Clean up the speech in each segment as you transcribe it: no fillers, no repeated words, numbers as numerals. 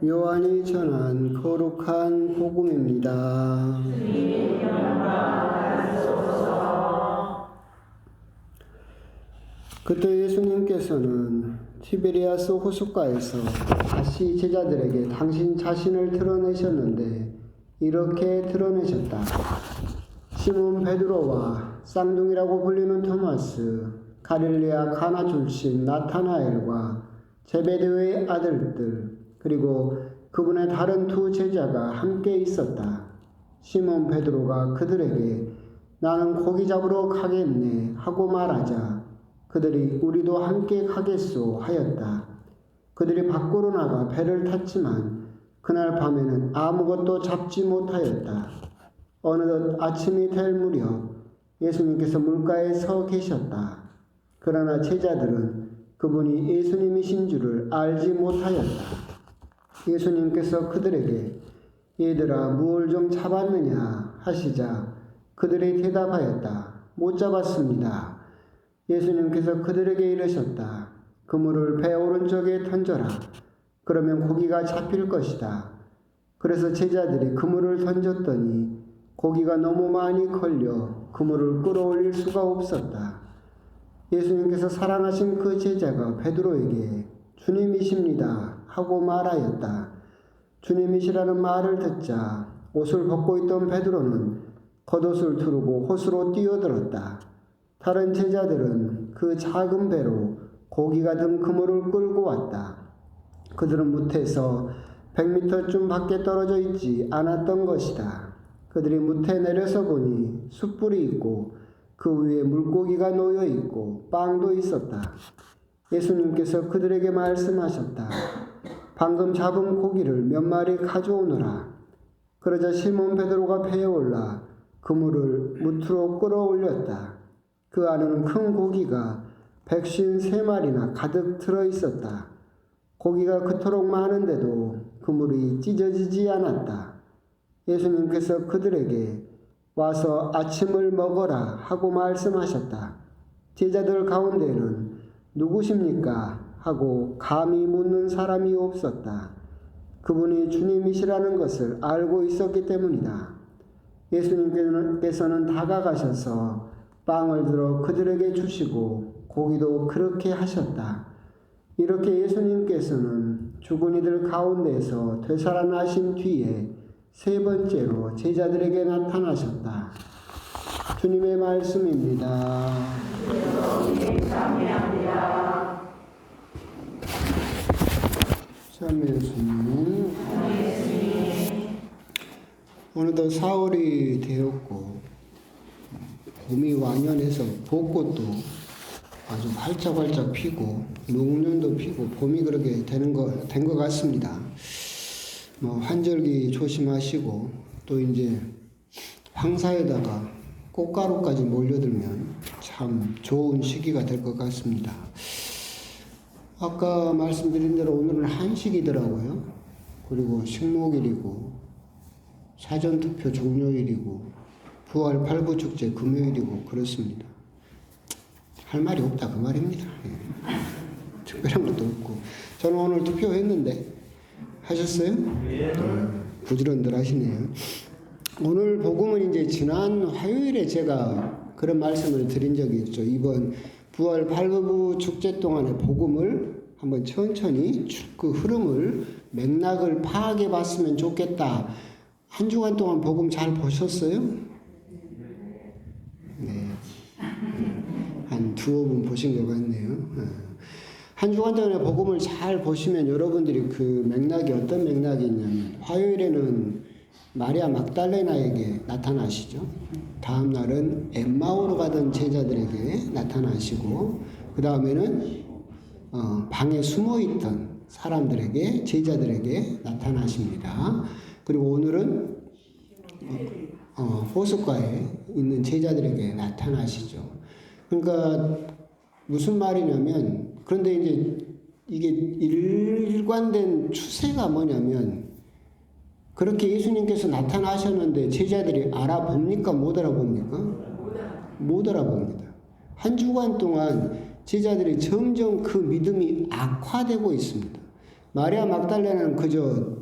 요한이 전한 거룩한 복음입니다. 그때 예수님께서는 티베리아스 호숫가에서 다시 제자들에게 당신 자신을 드러내셨는데 이렇게 드러내셨다. 시몬 베드로와 쌍둥이라고 불리는 토마스, 갈릴리아 가나 출신 나타나엘과 제베데의 아들들, 그리고 그분의 다른 두 제자가 함께 있었다. 시몬 베드로가 그들에게 나는 고기 잡으러 가겠네 하고 말하자 그들이 우리도 함께 가겠소 하였다. 그들이 밖으로 나가 배를 탔지만 그날 밤에는 아무것도 잡지 못하였다. 어느덧 아침이 될 무렵 예수님께서 물가에 서 계셨다. 그러나 제자들은 그분이 예수님이신 줄을 알지 못하였다. 예수님께서 그들에게 얘들아 무엇을 좀 잡았느냐 하시자 그들이 대답하였다. 못 잡았습니다. 예수님께서 그들에게 이르셨다. 그물을 배 오른쪽에 던져라. 그러면 고기가 잡힐 것이다. 그래서 제자들이 그물을 던졌더니 고기가 너무 많이 걸려 그물을 끌어올릴 수가 없었다. 예수님께서 사랑하신 그 제자가 베드로에게 주님이십니다 하고 말하였다. 주님이시라는 말을 듣자 옷을 벗고 있던 베드로는 겉옷을 두르고 호수로 뛰어들었다. 다른 제자들은 그 작은 배로 고기가 든 그물을 끌고 왔다. 그들은 무태에서 100m쯤 밖에 떨어져 있지 않았던 것이다. 그들이 무태에 내려서 보니 숯불이 있고 그 위에 물고기가 놓여 있고 빵도 있었다. 예수님께서 그들에게 말씀하셨다. 방금 잡은 고기를 몇 마리 가져오너라. 그러자 시몬 베드로가 배에 올라 그물을 무트로 끌어올렸다. 그 안에는 큰 고기가 153마리나 가득 들어 있었다. 고기가 그토록 많은데도 그물이 찢어지지 않았다. 예수님께서 그들에게 와서 아침을 먹어라 하고 말씀하셨다. 제자들 가운데는 누구십니까? 하고 감히 묻는 사람이 없었다. 그분이 주님이시라는 것을 알고 있었기 때문이다. 예수님께서는 다가가셔서 빵을 들어 그들에게 주시고 고기도 그렇게 하셨다. 이렇게 예수님께서는 죽은 이들 가운데서 되살아나신 뒤에 세 번째로 제자들에게 나타나셨다. 주님의 말씀입니다. 참여 예수님. 어느덧 4월이 되었고 봄이 완연해서 벚꽃도 아주 활짝활짝 피고 농년도 피고 봄이 그렇게 된 것 같습니다. 환절기 조심하시고 또 이제 황사에다가 꽃가루까지 몰려들면 참 좋은 시기가 될 것 같습니다. 아까 말씀드린 대로 오늘은 한식이더라고요. 그리고 식목일이고 사전투표 종료일이고 부활 8부 축제 금요일이고 그렇습니다. 할 말이 없다 그 말입니다. 특별한 것도 없고 저는 오늘 투표했는데 하셨어요? 부지런들 하시네요. 오늘 복음은 이제 지난 화요일에 제가 그런 말씀을 드린 적이 있죠. 이번 부활 8부 축제 동안의 복음을 한번 천천히 그 흐름을 맥락을 파악해 봤으면 좋겠다. 한 주간 동안 복음 잘 보셨어요? 네. 한 두어 분 보신 것 같네요. 한 주간 동안의 복음을 잘 보시면 여러분들이 그 맥락이 어떤 맥락이 있냐면 화요일에는 마리아 막달레나에게 나타나시죠. 다음 날은 엠마오로 가던 제자들에게 나타나시고 그 다음에는 방에 숨어있던 사람들에게 제자들에게 나타나십니다. 그리고 오늘은 호숫가에 있는 제자들에게 나타나시죠. 그러니까 무슨 말이냐면 그런데 이제 이게 일관된 추세가 뭐냐면 그렇게 예수님께서 나타나셨는데 제자들이 알아봅니까? 못 알아봅니까? 못 알아봅니다. 한 주간 동안 제자들이 점점 그 믿음이 악화되고 있습니다. 마리아 막달레나는 그저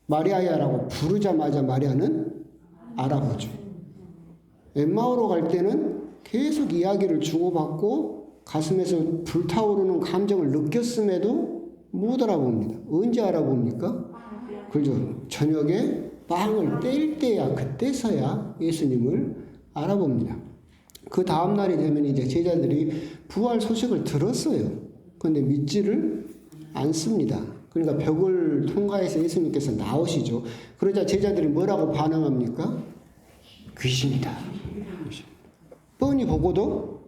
마리아야라고 부르자마자 마리아는 알아보죠. 엠마오로 갈 때는 계속 이야기를 주고받고 가슴에서 불타오르는 감정을 느꼈음에도 못 알아봅니다. 언제 알아봅니까? 그죠. 저녁에 빵을 뗄 때야, 그때서야 예수님을 알아봅니다. 그 다음날이 되면 이제 제자들이 부활 소식을 들었어요. 그런데 믿지를 않습니다. 그러니까 벽을 통과해서 예수님께서 나오시죠. 그러자 제자들이 뭐라고 반응합니까? 귀신이다. 뻔히 보고도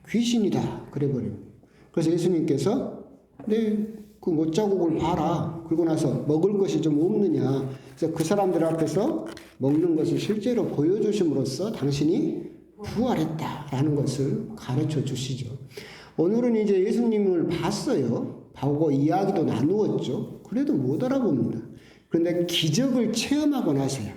귀신이다. 그래버립니다. 그래서 예수님께서 그 못자국을 봐라. 그러고 나서 먹을 것이 좀 없느냐. 그래서 그 사람들 앞에서 먹는 것을 실제로 보여주심으로써 당신이 부활했다라는 것을 가르쳐 주시죠. 오늘은 이제 예수님을 봤어요. 보고 이야기도 나누었죠. 그래도 못 알아봅니다. 그런데 기적을 체험하고 나서요.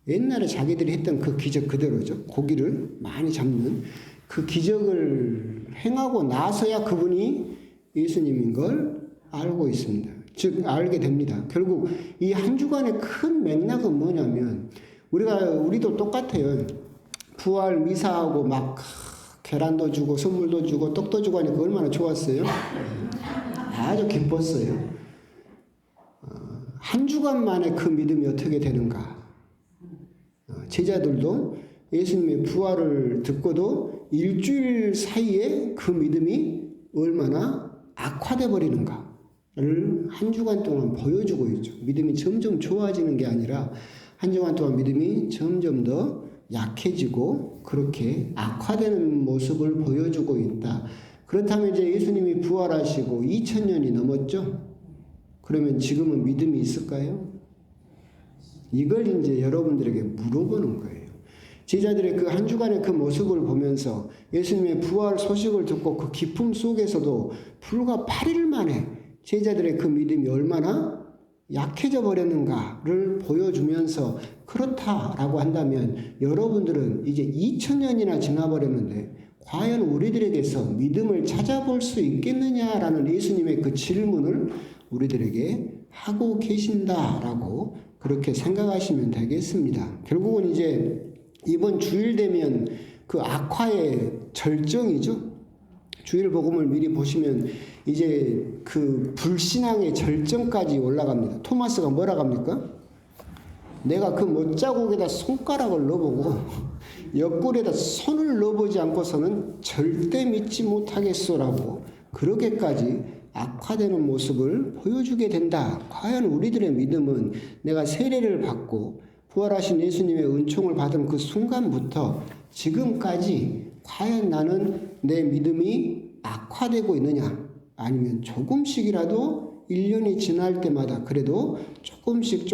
옛날에 자기들이 했던 그 기적 그대로죠. 고기를 많이 잡는 그 기적을 행하고 나서야 그분이 예수님인 걸 알고 있습니다. 즉 알게 됩니다. 결국 이 한 주간의 큰 맥락은 뭐냐면 우리도 똑같아요. 부활 미사하고 막 계란도 주고 선물도 주고 떡도 주고 하니까 얼마나 좋았어요. 아주 기뻤어요. 한 주간 만에 그 믿음이 어떻게 되는가. 제자들도 예수님의 부활을 듣고도 일주일 사이에 그 믿음이 얼마나 악화돼 버리는가를 한 주간 동안 보여주고 있죠. 믿음이 점점 좋아지는 게 아니라 한 주간 동안 믿음이 점점 더 약해지고 그렇게 악화되는 모습을 보여주고 있다. 그렇다면 이제 예수님이 부활하시고 2000년이 넘었죠? 그러면 지금은 믿음이 있을까요? 이걸 이제 여러분들에게 물어보는 거예요. 제자들의 그 한 주간의 그 모습을 보면서 예수님의 부활 소식을 듣고 그 기쁨 속에서도 불과 8일 만에 제자들의 그 믿음이 얼마나 약해져 버렸는가를 보여주면서 그렇다라고 한다면 여러분들은 이제 2000년이나 지나버렸는데 과연 우리들에게서 믿음을 찾아볼 수 있겠느냐라는 예수님의 그 질문을 우리들에게 하고 계신다라고 그렇게 생각하시면 되겠습니다. 결국은 이제 이번 주일 되면 그 악화의 절정이죠. 주일 복음을 미리 보시면 이제 그 불신앙의 절정까지 올라갑니다. 토마스가 뭐라고 합니까? 내가 그 못자국에다 손가락을 넣어보고 옆구리에다 손을 넣어보지 않고서는 절대 믿지 못하겠소라고 그렇게까지 악화되는 모습을 보여주게 된다. 과연 우리들의 믿음은 내가 세례를 받고 부활하신 예수님의 은총을 받은 그 순간부터 지금까지 과연 나는 내 믿음이 악화되고 있느냐, 아니면 조금씩이라도 1년이 지날 때마다 그래도 조금씩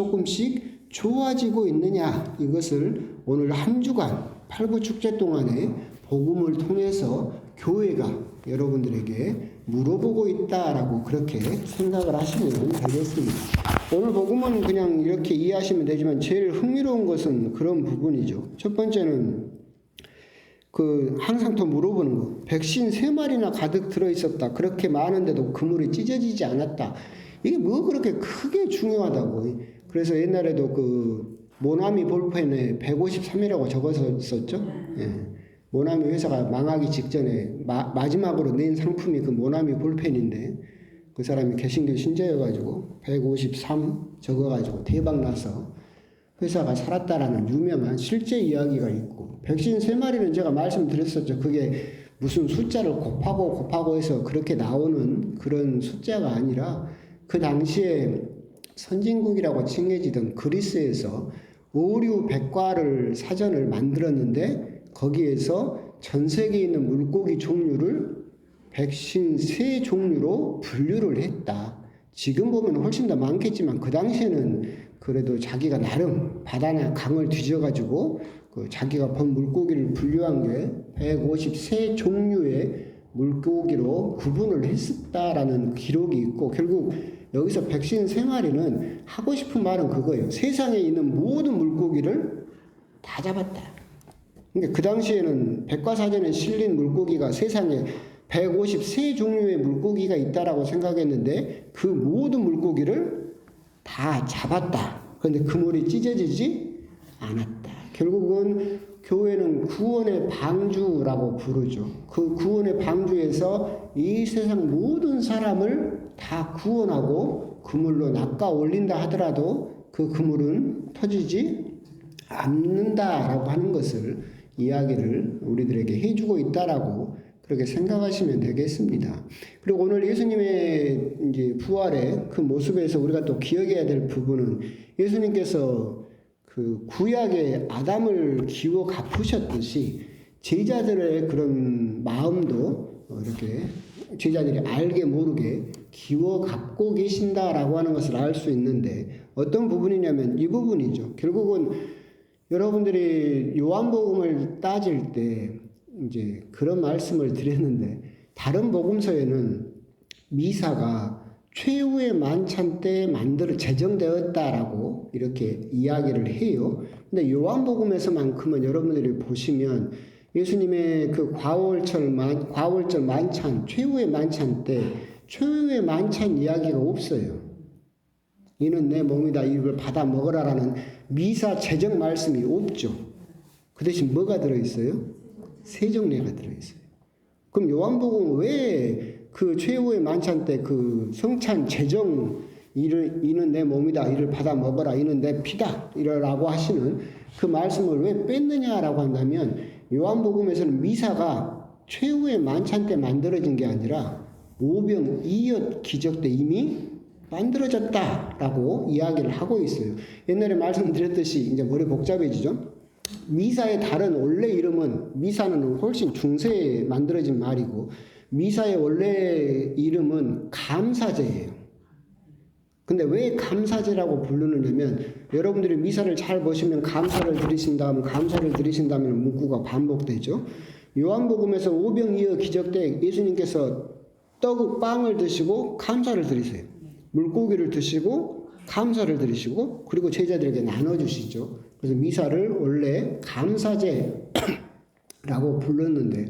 좋아지고 있느냐, 이것을 오늘 한 주간 팔부축제 동안에 복음을 통해서 교회가 여러분들에게 물어보고 있다라고 그렇게 생각을 하시면 되겠습니다. 오늘 복음은 그냥 이렇게 이해하시면 되지만 제일 흥미로운 것은 그런 부분이죠. 첫 번째는 항상 더 물어보는 거. 백신 3마리나 가득 들어있었다. 그렇게 많은데도 그물이 찢어지지 않았다. 이게 뭐 그렇게 크게 중요하다고. 그래서 옛날에도 모나미 볼펜에 153이라고 적었었죠. 예. 모나미 회사가 망하기 직전에 마지막으로 낸 상품이 그 모나미 볼펜인데 그 사람이 개신교 신자여가지고 153 적어가지고 대박나서 회사가 살았다라는 유명한 실제 이야기가 있고, 백신 3마리는 제가 말씀드렸었죠. 그게 무슨 숫자를 곱하고 해서 그렇게 나오는 그런 숫자가 아니라 그 당시에 선진국이라고 칭해지던 그리스에서 오류 백과를 사전을 만들었는데 거기에서 전 세계에 있는 물고기 종류를 백신 3종류로 분류를 했다. 지금 보면 훨씬 더 많겠지만 그 당시에는 그래도 자기가 나름 바다나 강을 뒤져가지고 자기가 본 물고기를 분류한 게 153종류의 물고기로 구분을 했었다라는 기록이 있고, 결국 여기서 백신 3마리는 하고 싶은 말은 그거예요. 세상에 있는 모든 물고기를 다 잡았다. 그러니까 그 당시에는 백과사전에 실린 물고기가 세상에 153종류의 물고기가 있다라고 생각했는데 그 모든 물고기를 다 잡았다. 그런데 그물이 찢어지지 않았다. 결국은 교회는 구원의 방주라고 부르죠. 그 구원의 방주에서 이 세상 모든 사람을 다 구원하고 그물로 낚아 올린다 하더라도 그 그물은 터지지 않는다라고 하는 것을 이야기를 우리들에게 해주고 있다라고 그렇게 생각하시면 되겠습니다. 그리고 오늘 예수님의 이제 부활의 그 모습에서 우리가 또 기억해야 될 부분은 예수님께서 그 구약의 아담을 기워 갚으셨듯이 제자들의 그런 마음도 이렇게 제자들이 알게 모르게 기워 갚고 계신다라고 하는 것을 알 수 있는데 어떤 부분이냐면 이 부분이죠. 결국은 여러분들이 요한복음을 따질 때 이제 그런 말씀을 드렸는데 다른 복음서에는 미사가 최후의 만찬 때 제정되었다라고 이렇게 이야기를 해요. 근데 요한복음에서만큼은 여러분들이 보시면 예수님의 그 과월절 만찬, 최후의 만찬 때 최후의 만찬 이야기가 없어요. 이는 내 몸이다, 이걸 받아 먹으라라는 미사 제정 말씀이 없죠. 그 대신 뭐가 들어있어요? 세종례가 들어있어요. 그럼 요한복음은 왜 그 최후의 만찬 때 그 성찬 제정 이는 내 몸이다, 이를 받아 먹어라, 이는 내 피다 이라고 하시는 그 말씀을 왜 뺐느냐라고 한다면 요한복음에서는 미사가 최후의 만찬 때 만들어진 게 아니라 오병이어 기적 때 이미 만들어졌다라고 이야기를 하고 있어요. 옛날에 말씀드렸듯이 이제 머리 복잡해지죠. 미사의 다른 원래 이름은 미사는 훨씬 중세에 만들어진 말이고 미사의 원래 이름은 감사제예요. 근데 왜 감사제라고 부르느냐면 여러분들이 미사를 잘 보시면 감사를 드리신다면 문구가 반복되죠. 요한복음에서 오병이어 기적 때 예수님께서 빵을 드시고 감사를 드리세요. 물고기를 드시고 감사를 드리시고 그리고 제자들에게 나눠주시죠. 그래서 미사를 원래 감사제라고 불렀는데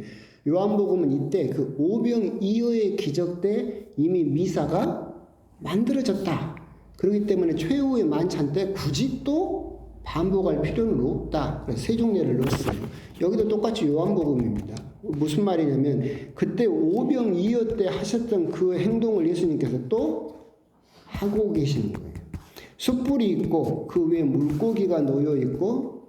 요한복음은 이때 그 오병이어의 기적 때 이미 미사가 만들어졌다. 그렇기 때문에 최후의 만찬 때 굳이 또 반복할 필요는 없다. 그래서 세종례를 넣었어요. 여기도 똑같이 요한복음입니다. 무슨 말이냐면 그때 오병이어 때 하셨던 그 행동을 예수님께서 또 하고 계시는 거예요. 숯불이 있고 그 위에 물고기가 놓여 있고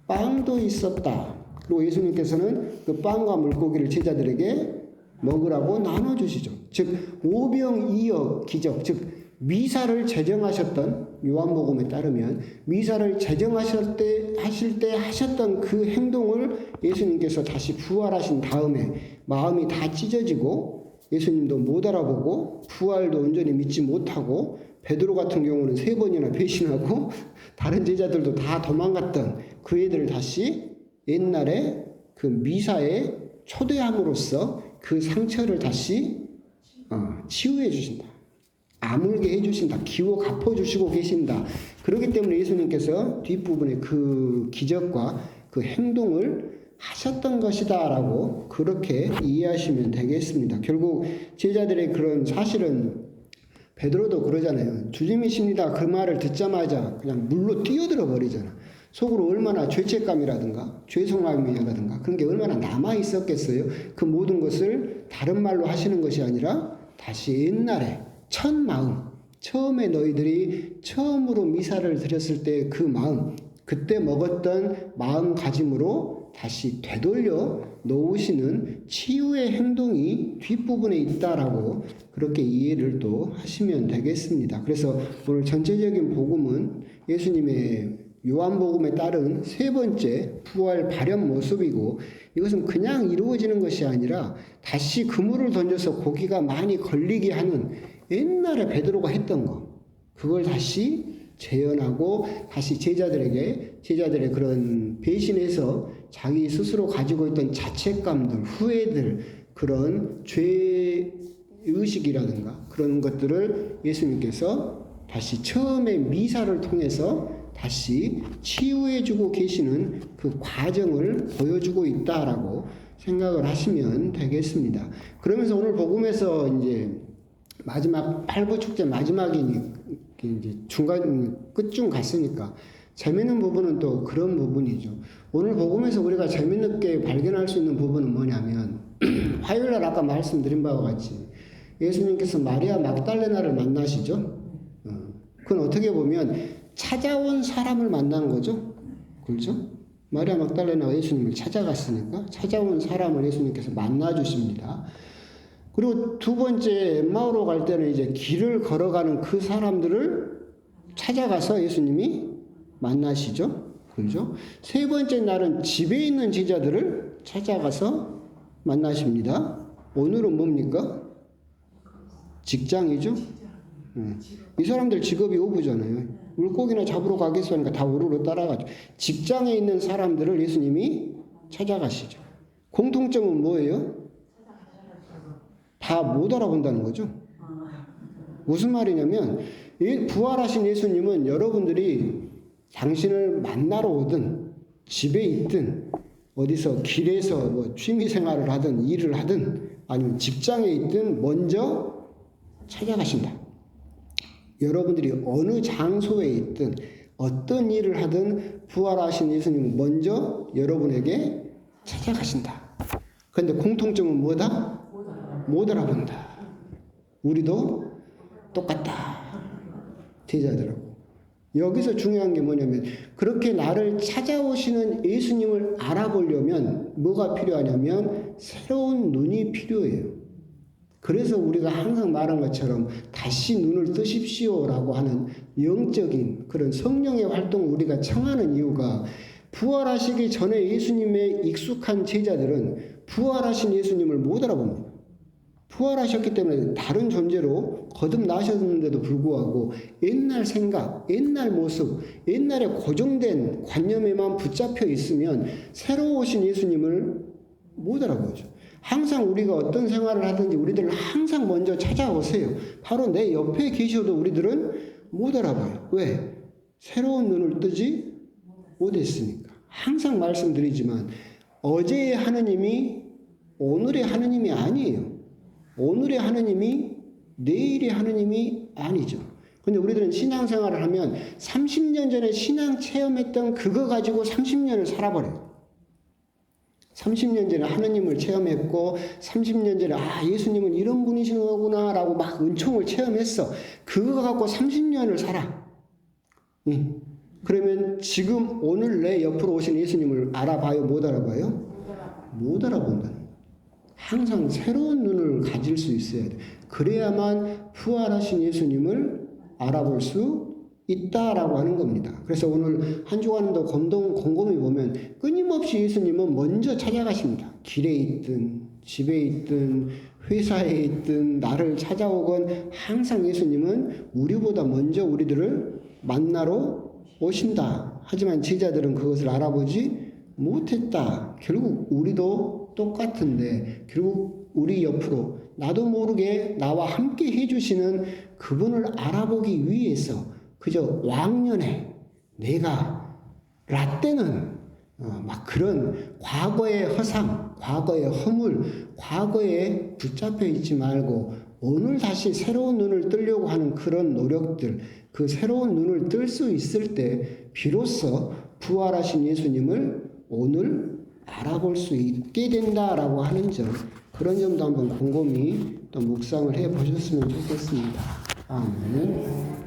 빵도 있었다. 그리고 예수님께서는 그 빵과 물고기를 제자들에게 먹으라고 나눠주시죠. 즉 오병이어 기적, 즉 미사를 제정하셨던 요한복음에 따르면 미사를 제정하실 때 하셨던 그 행동을 예수님께서 다시 부활하신 다음에 마음이 다 찢어지고 예수님도 못 알아보고 부활도 온전히 믿지 못하고 베드로 같은 경우는 3번이나 배신하고 다른 제자들도 다 도망갔던 그 애들을 다시 옛날에 그 미사에 초대함으로써 그 상처를 다시 치유해 주신다. 아물게 해주신다. 기워 갚아주시고 계신다. 그렇기 때문에 예수님께서 뒷부분에 그 기적과 그 행동을 하셨던 것이다 라고 그렇게 이해하시면 되겠습니다. 결국 제자들의 그런 사실은 베드로도 그러잖아요. 주님이십니다. 그 말을 듣자마자 그냥 물로 뛰어들어 버리잖아. 속으로 얼마나 죄책감이라든가 죄송함이라든가 그런 게 얼마나 남아 있었겠어요. 그 모든 것을 다른 말로 하시는 것이 아니라 다시 옛날에 첫 마음, 처음에 너희들이 처음으로 미사를 드렸을 때 그 마음, 그때 먹었던 마음가짐으로 다시 되돌려 놓으시는 치유의 행동이 뒷부분에 있다라고 그렇게 이해를 또 하시면 되겠습니다. 그래서 오늘 전체적인 복음은 예수님의 요한복음에 따른 3번째 부활 발현 모습이고 이것은 그냥 이루어지는 것이 아니라 다시 그물을 던져서 고기가 많이 걸리게 하는 옛날에 베드로가 했던 거 그걸 다시 재현하고 다시 제자들의 그런 배신에서 자기 스스로 가지고 있던 자책감들, 후회들, 그런 죄의식이라든가 그런 것들을 예수님께서 다시 처음에 미사를 통해서 다시 치유해주고 계시는 그 과정을 보여주고 있다라고 생각을 하시면 되겠습니다. 그러면서 오늘 복음에서 이제 마지막 팔부축제 마지막이니 이제 중간 끝쯤 갔으니까 재밌는 부분은 또 그런 부분이죠. 오늘 복음에서 우리가 재밌게 발견할 수 있는 부분은 뭐냐면 화요일날 아까 말씀드린 바와 같이 예수님께서 마리아 막달레나를 만나시죠. 그건 어떻게 보면 찾아온 사람을 만난 거죠. 그렇죠? 마리아 막달레나가 예수님을 찾아갔으니까 찾아온 사람을 예수님께서 만나주십니다. 그리고 두 번째 엠마오로 갈 때는 이제 길을 걸어가는 그 사람들을 찾아가서 예수님이 만나시죠. 그렇죠? 세 번째 날은 집에 있는 제자들을 찾아가서 만나십니다. 오늘은 뭡니까? 직장이죠. 이 사람들 직업이 어부잖아요. 물고기나 잡으러 가겠어 하니까 다 우르르 따라가죠. 직장에 있는 사람들을 예수님이 찾아가시죠. 공통점은 뭐예요? 다 못 알아본다는 거죠. 무슨 말이냐면 부활하신 예수님은 여러분들이 당신을 만나러 오든 집에 있든 어디서 길에서 뭐 취미 생활을 하든 일을 하든 아니면 직장에 있든 먼저 찾아가신다. 여러분들이 어느 장소에 있든 어떤 일을 하든 부활하신 예수님은 먼저 여러분에게 찾아가신다. 그런데 공통점은 뭐다? 못 알아본다. 우리도 똑같다. 제자들하고. 여기서 중요한 게 뭐냐면 그렇게 나를 찾아오시는 예수님을 알아보려면 뭐가 필요하냐면 새로운 눈이 필요해요. 그래서 우리가 항상 말한 것처럼 다시 눈을 뜨십시오라고 하는 영적인 그런 성령의 활동을 우리가 청하는 이유가 부활하시기 전에 예수님의 익숙한 제자들은 부활하신 예수님을 못 알아봅니다. 부활하셨기 때문에 다른 존재로 거듭나셨는데도 불구하고 옛날 생각, 옛날 모습, 옛날에 고정된 관념에만 붙잡혀 있으면 새로 오신 예수님을 못 알아보죠. 항상 우리가 어떤 생활을 하든지 우리들은 항상 먼저 찾아오세요. 바로 내 옆에 계셔도 우리들은 못 알아봐요. 왜? 새로운 눈을 뜨지 못했으니까. 항상 말씀드리지만 어제의 하느님이 오늘의 하느님이 아니에요. 오늘의 하느님이 내일의 하느님이 아니죠. 근데 우리들은 신앙생활을 하면 30년 전에 신앙 체험했던 그거 가지고 30년을 살아버려요. 30년 전에 하느님을 체험했고 30년 전에 예수님은 이런 분이신 거구나 라고 막 은총을 체험했어. 그거 갖고 30년을 살아. 그러면 지금 오늘 내 옆으로 오신 예수님을 알아봐요? 못 알아봐요? 못 알아본다는 거예요. 항상 새로운 눈을 가질 수 있어야 돼. 그래야만 부활하신 예수님을 알아볼 수 있다라고 하는 겁니다. 그래서 오늘 한 주간도 곰곰이 보면 끊임없이 예수님은 먼저 찾아가십니다. 길에 있든 집에 있든 회사에 있든 나를 찾아오건 항상 예수님은 우리보다 먼저 우리들을 만나러 오신다. 하지만 제자들은 그것을 알아보지 못했다. 결국 우리도 똑같은데 결국 우리 옆으로 나도 모르게 나와 함께 해주시는 그분을 알아보기 위해서 그저 왕년에 내가 라떼는 막 그런 과거의 허상, 과거의 허물, 과거에 붙잡혀 있지 말고 오늘 다시 새로운 눈을 뜨려고 하는 그런 노력들, 그 새로운 눈을 뜰 수 있을 때 비로소 부활하신 예수님을 오늘 알아볼 수 있게 된다라고 하는 점, 그런 점도 한번 곰곰이 또 묵상을 해 보셨으면 좋겠습니다. 아멘.